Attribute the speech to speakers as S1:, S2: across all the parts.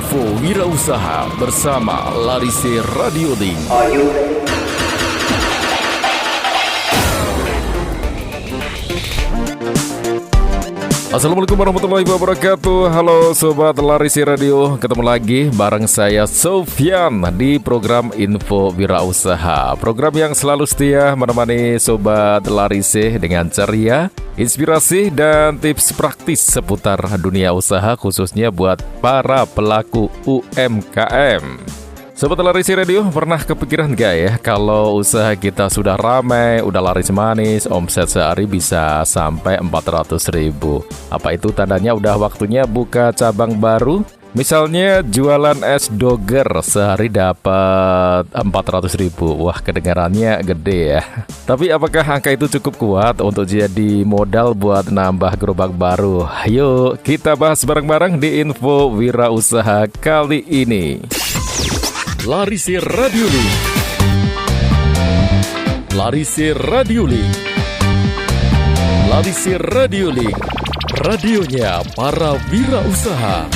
S1: Info Wirausaha bersama Larise Radio Link. Assalamualaikum warahmatullahi wabarakatuh. Halo Sobat Larise Radio, ketemu lagi bareng saya Sofyan di program Info Wirausaha. Program yang selalu setia menemani Sobat Larise dengan ceria, inspirasi dan tips praktis seputar dunia usaha, khususnya buat para pelaku UMKM. Sobat Larise Radio, pernah kepikiran gak ya kalau usaha kita sudah ramai, udah laris manis, omset sehari bisa sampai 400.000? Apa itu tandanya udah waktunya buka cabang baru? Misalnya jualan es doger sehari dapat 400.000. Wah, kedengarannya gede ya. Tapi apakah angka itu cukup kuat untuk jadi modal buat nambah gerobak baru? Yuk kita bahas bareng-bareng di Info Wirausaha kali ini. Larise Radio Link. Larise Radio Link. Larise Radio Link. Radionya para wirausaha.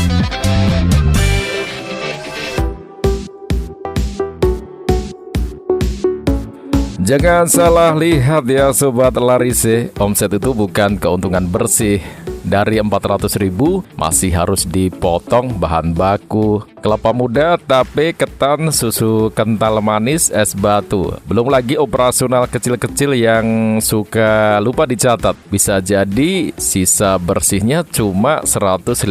S1: Jangan salah lihat ya Sobat Larise, omset itu bukan keuntungan bersih. Dari 400.000 masih harus dipotong bahan baku, kelapa muda, tape, ketan, susu kental manis, es batu. Belum lagi operasional kecil-kecil yang suka lupa dicatat. Bisa jadi sisa bersihnya cuma 150.000.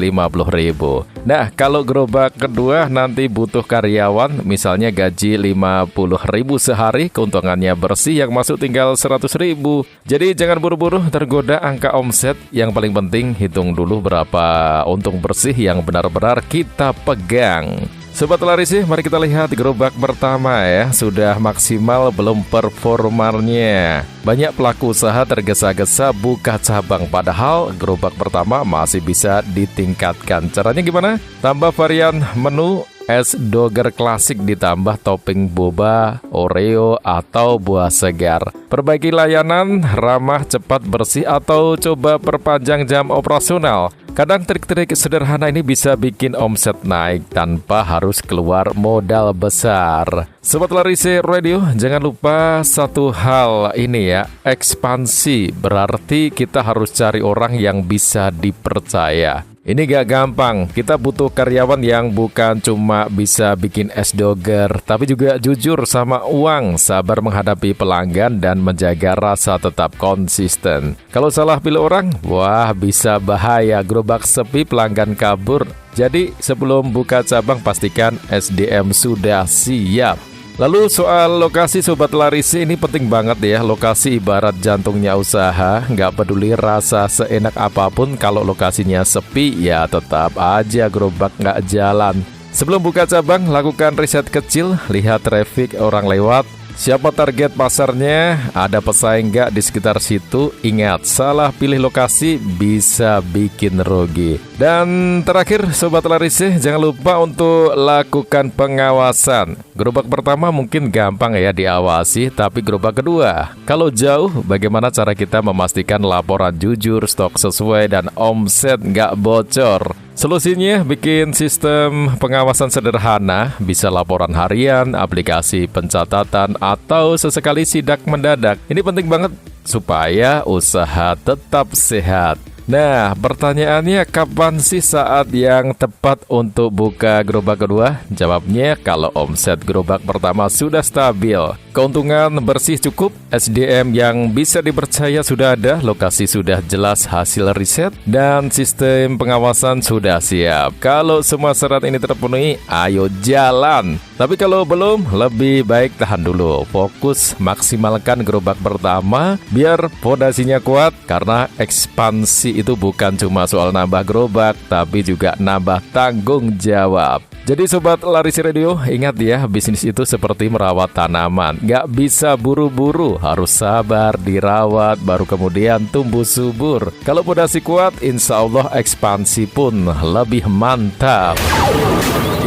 S1: Nah, kalau gerobak kedua nanti butuh karyawan, misalnya gaji 50.000 sehari, keuntungannya bersih yang masuk tinggal 100.000. Jadi jangan buru-buru tergoda angka omset. Yang paling penting hitung dulu berapa untung bersih yang benar-benar kita pegang. Sobat Larise, mari kita lihat gerobak pertama ya. Sudah maksimal belum performanya? Banyak pelaku usaha tergesa-gesa buka cabang, padahal gerobak pertama masih bisa ditingkatkan. Caranya gimana? Tambah varian menu es doger klasik ditambah topping boba, Oreo, atau buah segar. Perbaiki layanan, ramah, cepat, bersih, atau coba perpanjang jam operasional. Kadang trik-trik sederhana ini bisa bikin omset naik tanpa harus keluar modal besar. Sobat Larise Radio, jangan lupa satu hal ini ya, ekspansi. Berarti kita harus cari orang yang bisa dipercaya. Ini gak gampang, kita butuh karyawan yang bukan cuma bisa bikin es doger, tapi juga jujur sama uang, sabar menghadapi pelanggan, dan menjaga rasa tetap konsisten. Kalau salah pilih orang, wah bisa bahaya, gerobak sepi, pelanggan kabur. Jadi sebelum buka cabang pastikan SDM sudah siap. Lalu soal lokasi Sobat Larise, ini penting banget ya. Lokasi ibarat jantungnya usaha. Nggak peduli rasa seenak apapun, kalau lokasinya sepi ya tetap aja gerobak nggak jalan. Sebelum buka cabang, lakukan riset kecil, lihat traffic orang lewat, siapa target pasarnya, ada pesaing nggak di sekitar situ. Ingat, salah pilih lokasi bisa bikin rugi. Dan terakhir Sobat Larise, jangan lupa untuk lakukan pengawasan. Gerobak pertama mungkin gampang ya diawasi, tapi gerobak kedua, kalau jauh, bagaimana cara kita memastikan laporan jujur, stok sesuai, dan omset nggak bocor? Solusinya bikin sistem pengawasan sederhana, bisa laporan harian, aplikasi pencatatan, atau sesekali sidak mendadak. Ini penting banget supaya usaha tetap sehat. Nah, pertanyaannya kapan sih saat yang tepat untuk buka gerobak kedua? Jawabnya kalau omset gerobak pertama sudah stabil, keuntungan bersih cukup, SDM yang bisa dipercaya sudah ada, lokasi sudah jelas hasil riset, dan sistem pengawasan sudah siap. Kalau semua syarat ini terpenuhi, ayo jalan. Tapi kalau belum, lebih baik tahan dulu. Fokus maksimalkan gerobak pertama biar fondasinya kuat, karena ekspansi itu bukan cuma soal nambah gerobak, tapi juga nambah tanggung jawab. Jadi Sobat Larise Radio, ingat ya, bisnis itu seperti merawat tanaman. Nggak bisa buru-buru, harus sabar, dirawat, baru kemudian tumbuh subur. Kalau fondasi kuat, insya Allah ekspansi pun lebih mantap.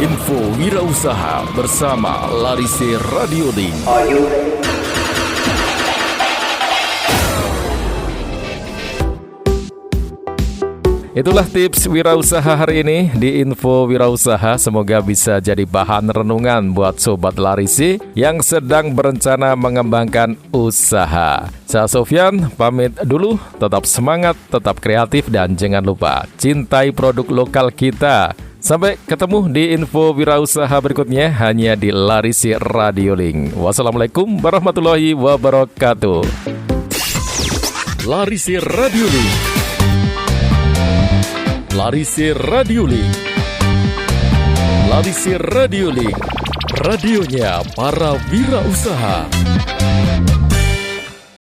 S1: Info Wirausaha bersama Larise Radio Link. Itulah tips wirausaha hari ini di Info Wirausaha. Semoga bisa jadi bahan renungan buat Sobat Larisi yang sedang berencana mengembangkan usaha. Saya Sofyan, pamit dulu. Tetap semangat, tetap kreatif, dan jangan lupa cintai produk lokal kita. Sampai ketemu di Info Wirausaha berikutnya hanya di Larisi Radio Link. Wassalamualaikum warahmatullahi wabarakatuh. Larisi Radio Link. Larisi Radio Link. Larisi Radio Link. Radionya para wirausaha.